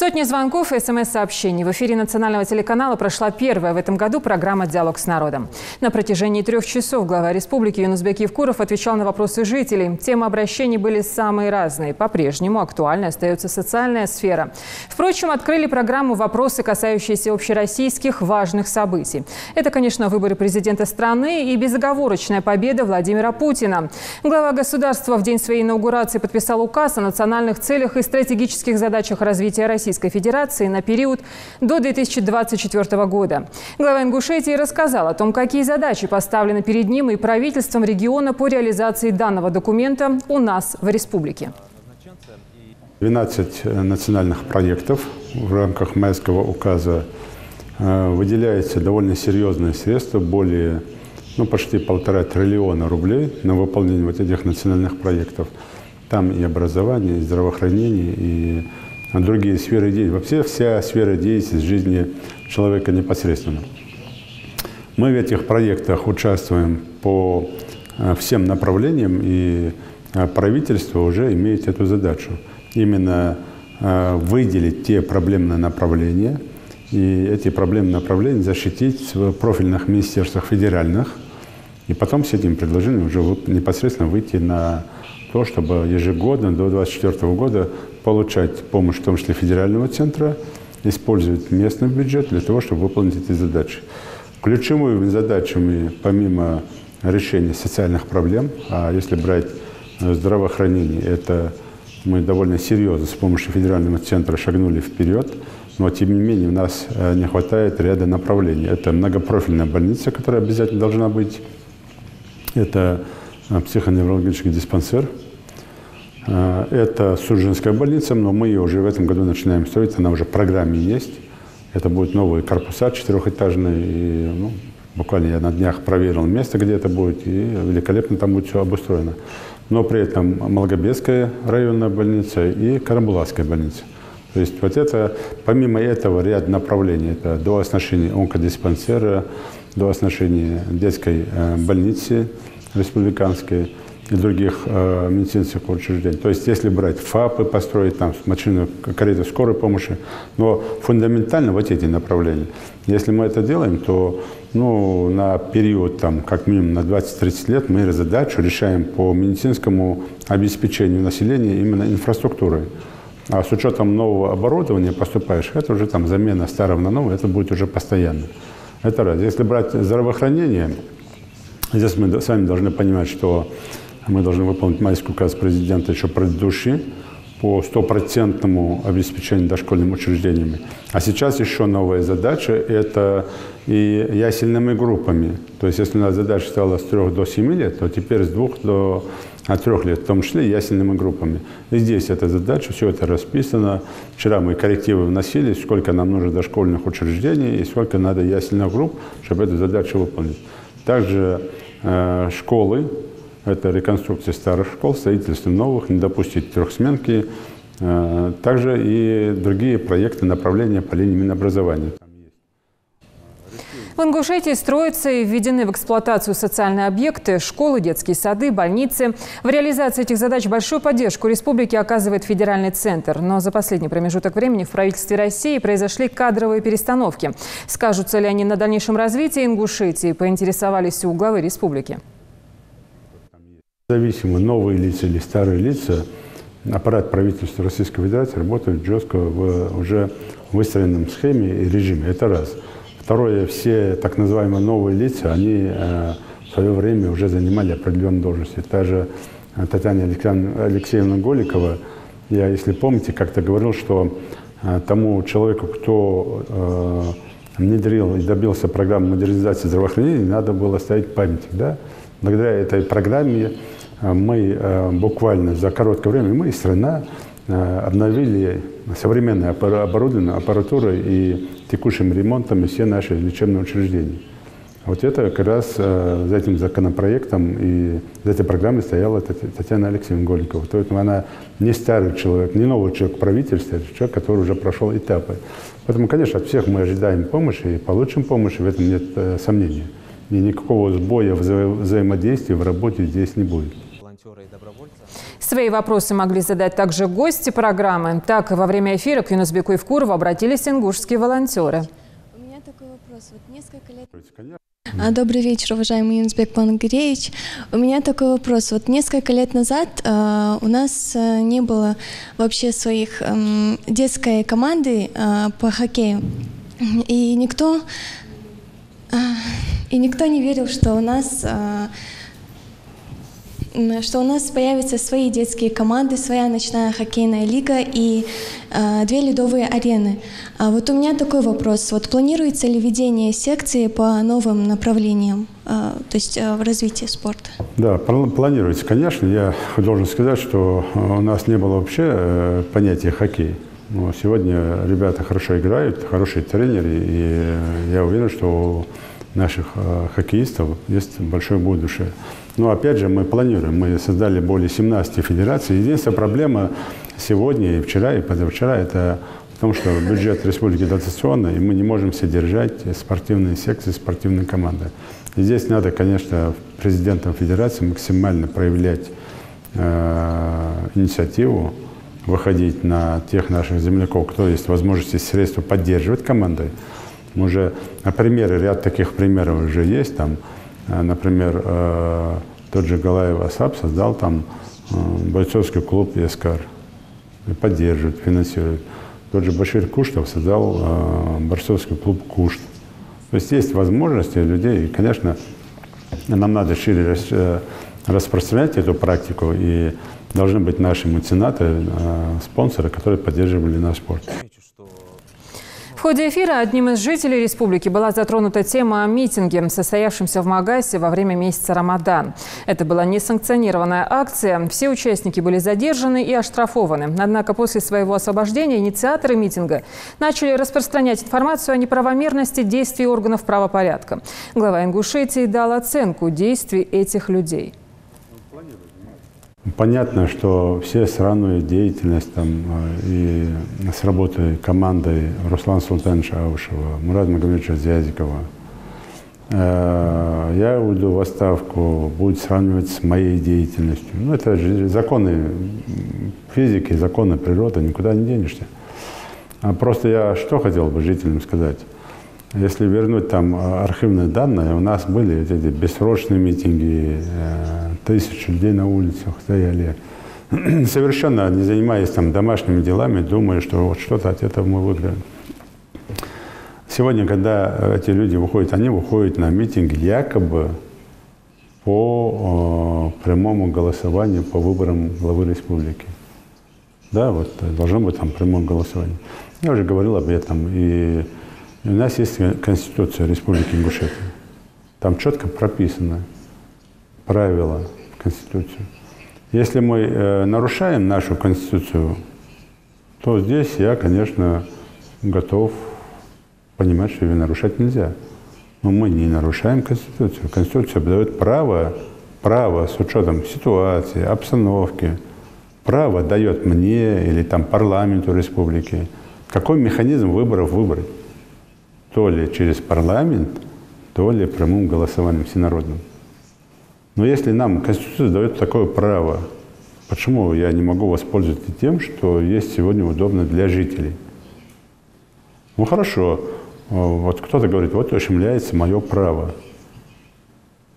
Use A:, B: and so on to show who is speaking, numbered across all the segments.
A: Сотни звонков и СМС-сообщений. В эфире национального телеканала прошла первая в этом году программа «Диалог с народом». На протяжении 3 часов глава республики Юнусбек Евкуров отвечал на вопросы жителей. Темы обращений были самые разные. По-прежнему актуальной остается социальная сфера. Впрочем, открыли программу вопросы, касающиеся общероссийских важных событий. Это, конечно, выборы президента страны и безоговорочная победа Владимира Путина. Глава государства в день своей инаугурации подписал указ о национальных целях и стратегических задачах развития Российской Федерации на период до 2024 года. Глава Ингушетии рассказал о том, какие задачи поставлены перед ним и правительством региона по реализации данного документа у нас в республике.
B: 12 национальных проектов в рамках майского указа выделяется довольно серьезные средства, более почти 1,5 триллиона рублей на выполнение вот этих национальных проектов. Там и образование, и здравоохранение, и другие сферы деятельности. Вообще вся сфера деятельности жизни человека непосредственно. Мы в этих проектах участвуем по всем направлениям, и правительство уже имеет эту задачу. Именно выделить те проблемные направления, и эти проблемные направления защитить в профильных министерствах федеральных, и потом с этим предложением уже непосредственно выйти на то, чтобы ежегодно до 2024 года получать помощь, в том числе федерального центра, использовать местный бюджет для того, чтобы выполнить эти задачи. Ключевыми задачами, помимо решения социальных проблем, а если брать здравоохранение, это мы довольно серьезно с помощью федерального центра шагнули вперед, но тем не менее у нас не хватает ряда направлений. Это многопрофильная больница, которая обязательно должна быть, это психоневрологический диспансер, это Судженская больница, но мы ее уже в этом году начинаем строить, она уже в программе есть. Это будут новые корпуса 4-этажные, и буквально я на днях проверил место, где это будет, и великолепно там будет все обустроено. Но при этом Малгобекская районная больница и Карамбулакская больница. То есть вот это, помимо этого, ряд направлений. Это дооснащение онкодиспансера, дооснащение детской больницы республиканской и других медицинских учреждений. То есть если брать ФАПы, построить там машину, карету скорой помощи, но фундаментально вот эти направления. Если мы это делаем, то на период как минимум на 20-30 лет мы задачу решаем по медицинскому обеспечению населения именно инфраструктурой. А с учетом нового оборудования поступаешь, это уже замена старого на новое, это будет уже постоянно. Это раз. Если брать здравоохранение, здесь мы с вами должны понимать, что мы должны выполнить майский указ президента еще предыдущий по 100% обеспечению дошкольными учреждениями. А сейчас еще новая задача – это и ясельными группами. То есть если у нас задача стала с 3 до 7 лет, то теперь с 2 до 3 лет, в том числе и ясельными группами. И здесь эта задача, все это расписано. Вчера мы коррективы вносили, сколько нам нужно дошкольных учреждений и сколько надо ясельных групп, чтобы эту задачу выполнить. Также школы. Это реконструкция старых школ, строительство новых, не допустить трехсменки. Также и другие проекты, направления по линии Минобразования.
A: В Ингушетии строятся и введены в эксплуатацию социальные объекты, школы, детские сады, больницы. В реализации этих задач большую поддержку республики оказывает федеральный центр. Но за последний промежуток времени в правительстве России произошли кадровые перестановки. Скажутся ли они на дальнейшем развитии Ингушетии, поинтересовались у главы республики.
B: Независимо, новые лица или старые лица, аппарат правительства Российской Федерации работает жестко в уже выстроенном схеме и режиме. Это раз. Второе, все так называемые новые лица, они в свое время уже занимали определенные должности. Та же Татьяна Алексеевна Голикова, я, если помните, как-то говорил, что тому человеку, кто внедрил и добился программы модернизации здравоохранения, надо было ставить памятник. Да? Благодаря этой программе мы буквально за короткое время, мы и страна, обновили современное оборудование, аппаратурой и текущим ремонтом все наши лечебные учреждения. Вот это как раз за этим законопроектом и за этой программой стояла Татьяна Алексеевна Голикова. То есть она не старый человек, не новый человек в правительстве, это человек, который уже прошел этапы. Поэтому, конечно, от всех мы ожидаем помощи и получим помощь, в этом нет сомнений. И никакого сбоя в взаимодействии в работе здесь не будет.
A: Свои вопросы могли задать также гости программы. Так, во время эфира к Юнусбеку Евкурову обратились ингушские волонтеры.
C: У меня такой вопрос. Вот несколько лет... Добрый вечер, уважаемый Юнусбек Пангиреевич. У меня такой вопрос. Вот несколько лет назад у нас не было вообще своих детской команды по хоккею. И никто не верил, что у нас появятся свои детские команды, своя ночная хоккейная лига и 2 ледовые арены. А вот у меня такой вопрос. Вот планируется ли введение секции по новым направлениям, то есть в развитии спорта? Да,
B: планируется, конечно. Я должен сказать, что у нас не было вообще понятия хоккей. Но сегодня ребята хорошо играют, хорошие тренеры, и я уверен, что у наших хоккеистов есть большое будущее. Но опять же, мы планируем, мы создали более 17 федераций. Единственная проблема сегодня, и вчера, и позавчера, это в том, что бюджет республики дотационный, и мы не можем содержать спортивные секции, спортивные команды. И здесь надо, конечно, президентам федерации максимально проявлять инициативу, выходить на тех наших земляков, кто есть возможности, средства поддерживать команды. Мы уже, ряд таких примеров уже есть. Там, например, тот же Галаев Асап создал там бойцовский клуб «Ескар». Поддерживает, финансирует. Тот же Башир Куштов создал борцовский клуб «Кушт». То есть есть возможности у людей. И, конечно, нам надо шире распространять эту практику. И должны быть наши меценаты, спонсоры, которые поддерживали наш спорт.
A: В ходе эфира одним из жителей республики была затронута тема о митинге, состоявшемся в Магасе во время месяца Рамадан. Это была несанкционированная акция. Все участники были задержаны и оштрафованы. Однако после своего освобождения инициаторы митинга начали распространять информацию о неправомерности действий органов правопорядка. Глава Ингушетии дал оценку действий этих людей.
B: Понятно, что все сравнивая деятельность там, и с работой команды Руслана Султановича Аушева, Мурада Магомедовича Зязикова. Я уйду в отставку, будет сравнивать с моей деятельностью. Ну, это же законы физики, законы природы, никуда не денешься. Просто я что хотел бы жителям сказать? Если вернуть там архивные данные, у нас были эти бессрочные митинги, 1000 людей на улицах стояли, совершенно не занимаясь там домашними делами, думая, что вот что-то от этого мы выиграем. Сегодня, когда эти люди выходят, они выходят на митинги якобы по прямому голосованию по выборам главы республики. Да, вот должно быть там прямое голосование. Я уже говорил об этом, и у нас есть Конституция Республики Ингушетия. Там четко прописано правила в Конституции. Если мы нарушаем нашу Конституцию, то здесь я, конечно, готов понимать, что ее нарушать нельзя. Но мы не нарушаем Конституцию. Конституция дает право с учетом ситуации, обстановки. Право дает мне или там парламенту республики, какой механизм выборов выбрать. То ли через парламент, то ли прямым голосованием всенародным. Но если нам Конституция дает такое право, почему я не могу воспользоваться тем, что есть сегодня удобно для жителей? Ну хорошо, вот кто-то говорит, вот ущемляется мое право.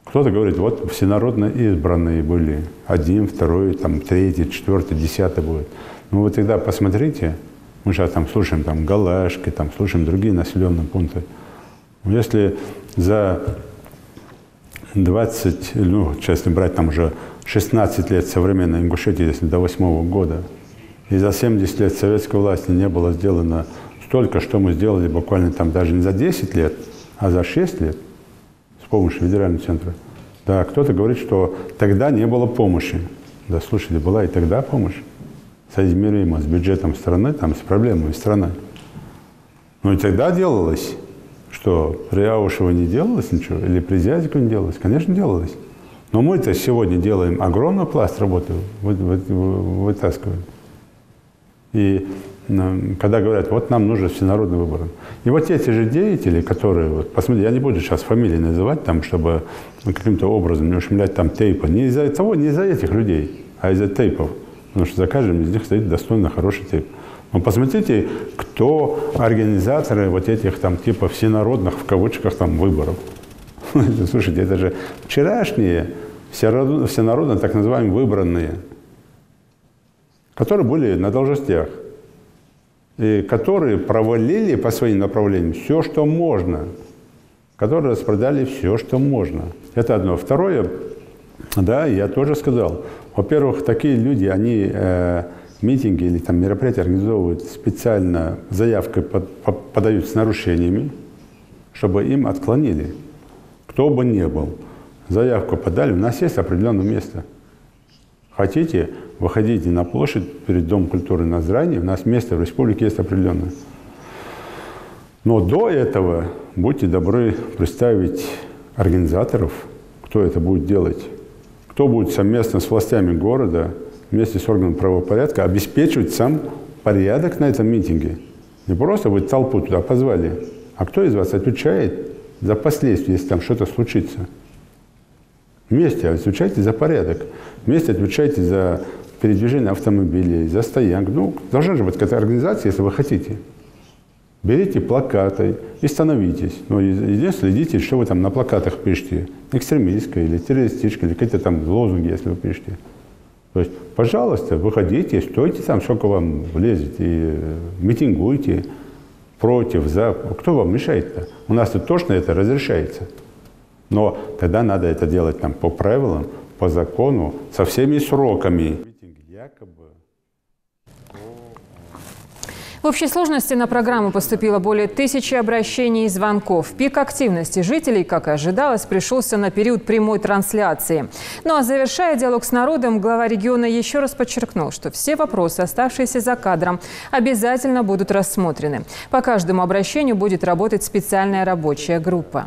B: Кто-то говорит, вот всенародно избранные были, 1, 2, там, 3, 4, 10 будет. Ну вы тогда посмотрите. Мы сейчас там слушаем там, Галашки, там, слушаем другие населенные пункты. Если за 20, честно брать, там уже 16 лет современной Ингушетии, если до 8-го года, и за 70 лет советской власти не было сделано столько, что мы сделали буквально там даже не за 10 лет, а за 6 лет с помощью федерального центра. Да, кто-то говорит, что тогда не было помощи. Да, слушайте, была и тогда помощь. Соизмеримо с бюджетом страны, там, с проблемами страны. Но и тогда делалось, что при Аушево не делалось ничего, или при Зязикове не делалось, конечно, делалось. Но мы-то сегодня делаем огромный пласт работы, вытаскиваем. И когда говорят, вот нам нужен всенародный выбор. И вот эти же деятели, которые, вот, посмотрите, я не буду сейчас фамилии называть, там, чтобы каким-то образом не ущемлять там тейпа, не из-за того, не из-за этих людей, а из-за тейпов. Потому что за каждым из них стоит достойно хороший тейп. Но посмотрите, кто организаторы вот этих там типа всенародных, в кавычках, там выборов. Слушайте, это же вчерашние всенародно так называемые выбранные, которые были на должностях, и которые провалили по своим направлениям все, что можно, которые распродали все, что можно. Это одно. Второе, да, я тоже сказал, во-первых, такие люди, они митинги или там мероприятия организовывают специально, заявкой подают с нарушениями, чтобы им отклонили. Кто бы ни был, заявку подали, у нас есть определенное место. Хотите, выходите на площадь перед Домом культуры на Зране, у нас место в республике есть определенное. Но до этого будьте добры представить организаторов, кто это будет делать, кто будет совместно с властями города, вместе с органом правопорядка обеспечивать сам порядок на этом митинге. Не просто вы толпу туда позвали, а кто из вас отвечает за последствия, если там что-то случится. Вместе отвечайте за порядок, вместе отвечайте за передвижение автомобилей, за стоянку. Ну, должна же быть какая-то организация, если вы хотите. Берите плакаты и становитесь. Но единственное, следите, что вы там на плакатах пишете. Экстремистское или террористическое, или какие-то там лозунги, если вы пишете. То есть, пожалуйста, выходите, стойте там, сколько вам влезет, и митингуйте против, за. Кто вам мешает-то? У нас тут точно это разрешается. Но тогда надо это делать там по правилам, по закону, со всеми сроками.
A: В общей сложности на программу поступило более 1000 обращений и звонков. Пик активности жителей, как и ожидалось, пришелся на период прямой трансляции. Ну а завершая диалог с народом, глава региона еще раз подчеркнул, что все вопросы, оставшиеся за кадром, обязательно будут рассмотрены. По каждому обращению будет работать специальная рабочая группа.